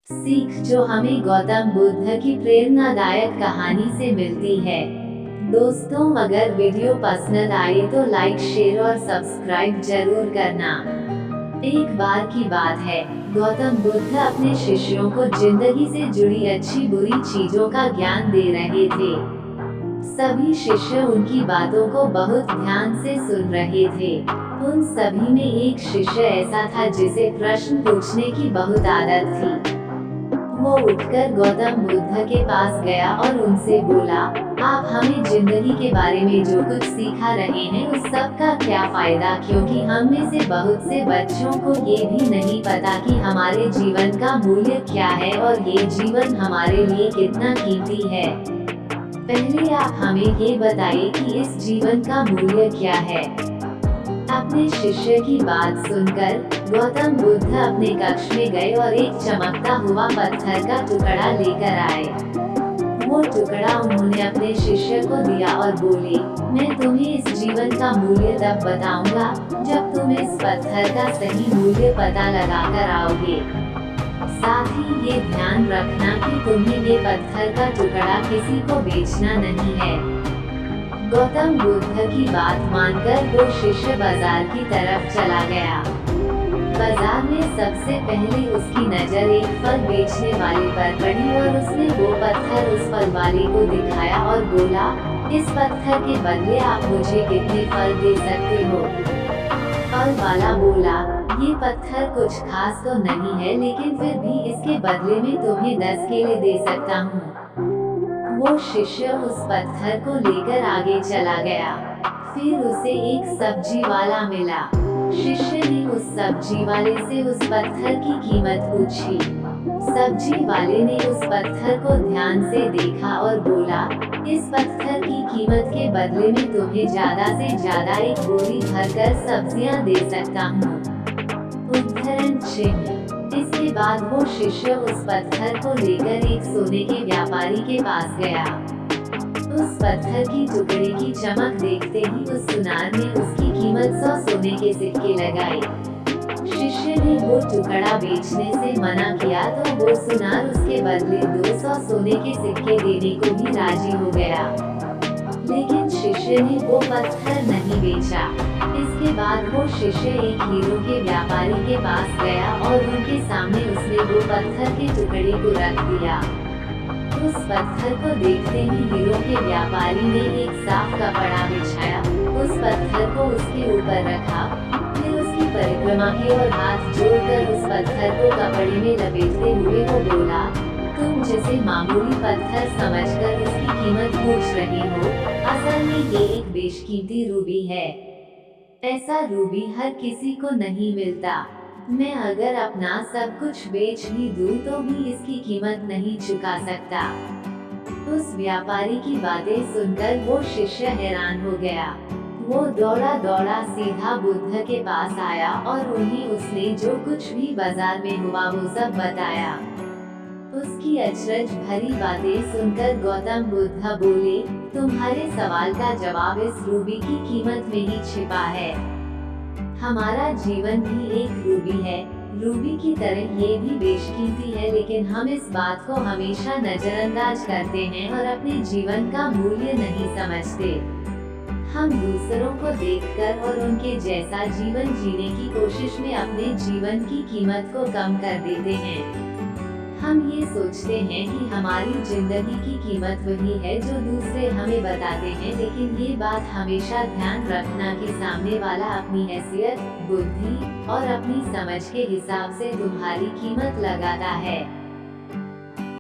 सीख जो हमें गौतम बुद्ध की प्रेरणादायक कहानी से मिलती है। दोस्तों, अगर वीडियो पसंद आए तो लाइक, शेयर और सब्सक्राइब जरूर करना। एक बार की बात है, गौतम बुद्ध अपने शिष्यों को जिंदगी से जुड़ी अच्छी बुरी चीजों का ज्ञान दे रहे थे। सभी शिष्य उनकी बातों को बहुत ध्यान से सुन रहे थे। उन सभी में एक शिष्य ऐसा था जिसे प्रश्न पूछने की बहुत आदत थी। वो उठकर गौतम बुद्ध के पास गया और उनसे बोला, आप हमें जिंदगी के बारे में जो कुछ सिखा रहे हैं उस सब का क्या फायदा, क्योंकि हम में से बहुत से बच्चों को ये भी नहीं पता कि हमारे जीवन का मूल्य क्या है और ये जीवन हमारे लिए कितना कीमती है। पहले आप हमें ये बताइए कि इस जीवन का मूल्य क्या है। अपने शिष्य की बात सुनकर गौतम बुद्ध अपने कक्ष में गए और एक चमकता हुआ पत्थर का टुकड़ा लेकर आए। वो टुकड़ा उन्होंने अपने शिष्य को दिया और बोले, मैं तुम्हें इस जीवन का मूल्य तब बताऊंगा जब तुम इस पत्थर का सही मूल्य पता लगाकर आओगे। साथ ही ये ध्यान रखना कि तुम्हें ये पत्थर का टुकड़ा किसी को बेचना नहीं है। गौतम बुद्ध की बात मानकर वो शिष्य बाजार की तरफ चला गया। बाजार में सबसे पहले उसकी नजर एक फल बेचने वाले पर पड़ी और उसने वो पत्थर उस फल वाले को दिखाया और बोला, इस पत्थर के बदले आप मुझे कितने फल दे सकते हो। फल वाला बोला, ये पत्थर कुछ खास तो नहीं है, लेकिन फिर भी इसके बदले में तुम्हें 10 केले दे सकता हूँ। वो शिष्य उस पत्थर को लेकर आगे चला गया। फिर उसे एक सब्जी वाला मिला। शिष्य ने उस सब्जी वाले से उस पत्थर की कीमत पूछी। सब्जी वाले ने उस पत्थर को ध्यान से देखा और बोला, इस पत्थर की कीमत के बदले में तुम्हें ज्यादा से ज्यादा एक बोरी भरकर सब्जियां दे सकता हूँ। उद्धरण चिन्ह। इसके बाद वो शिष्य उस पत्थर को लेकर एक सोने के व्यापारी के पास गया। उस पत्थर की टुकड़े की चमक देखते ही उस सुनार ने उसकी कीमत 100 सोने के सिक्के लगाए। शिष्य ने वो टुकड़ा बेचने से मना किया तो वो सुनार उसके बदले 200 सोने के सिक्के देने को भी राजी हो गया। लेकिन शिष्य ने वो पत्थर नहीं बेचा। इसके बाद वो शिष्य एक हीरो के व्यापारी के पास गया और उनके सामने उसने वो पत्थर के टुकड़े को रख दिया। उस पत्थर को देखते ही हीरो के व्यापारी ने एक साफ कपड़ा बिछाया, उस पत्थर को उसके ऊपर रखा, फिर उसकी परिक्रमा की और हाथ जोड़कर उस पत्थर को कपड़े में लपेटते हुए वो बोला, तुम जिसे मामूली पत्थर समझकर उसकी कीमत पूछ रहे हो, असल में ये एक बेशकीमती रूबी है। ऐसा रूबी हर किसी को नहीं मिलता। मैं अगर अपना सब कुछ बेच भी दूं तो भी इसकी कीमत नहीं चुका सकता। उस व्यापारी की बातें सुनकर वो शिष्य हैरान हो गया। वो दौड़ा दौड़ा सीधा बुद्ध के पास आया और उन्हें उसने जो कुछ भी बाजार में हुआ वो सब बताया। उसकी अचरज भरी बातें सुनकर गौतम बुद्ध बोले, तुम्हारे सवाल का जवाब इस रूबी की कीमत में ही छिपा है। हमारा जीवन भी एक रूबी है। रूबी की तरह ये भी बेशकीमती है, लेकिन हम इस बात को हमेशा नजरअंदाज करते हैं और अपने जीवन का मूल्य नहीं समझते। हम दूसरों को देखकर और उनके जैसा जीवन जीने की कोशिश में अपने जीवन की कीमत को कम कर देते हैं। हम ये सोचते हैं कि हमारी जिंदगी की कीमत वही है जो दूसरे हमें बताते हैं, लेकिन ये बात हमेशा ध्यान रखना कि सामने वाला अपनी हैसियत, बुद्धि और अपनी समझ के हिसाब से तुम्हारी कीमत लगाता है।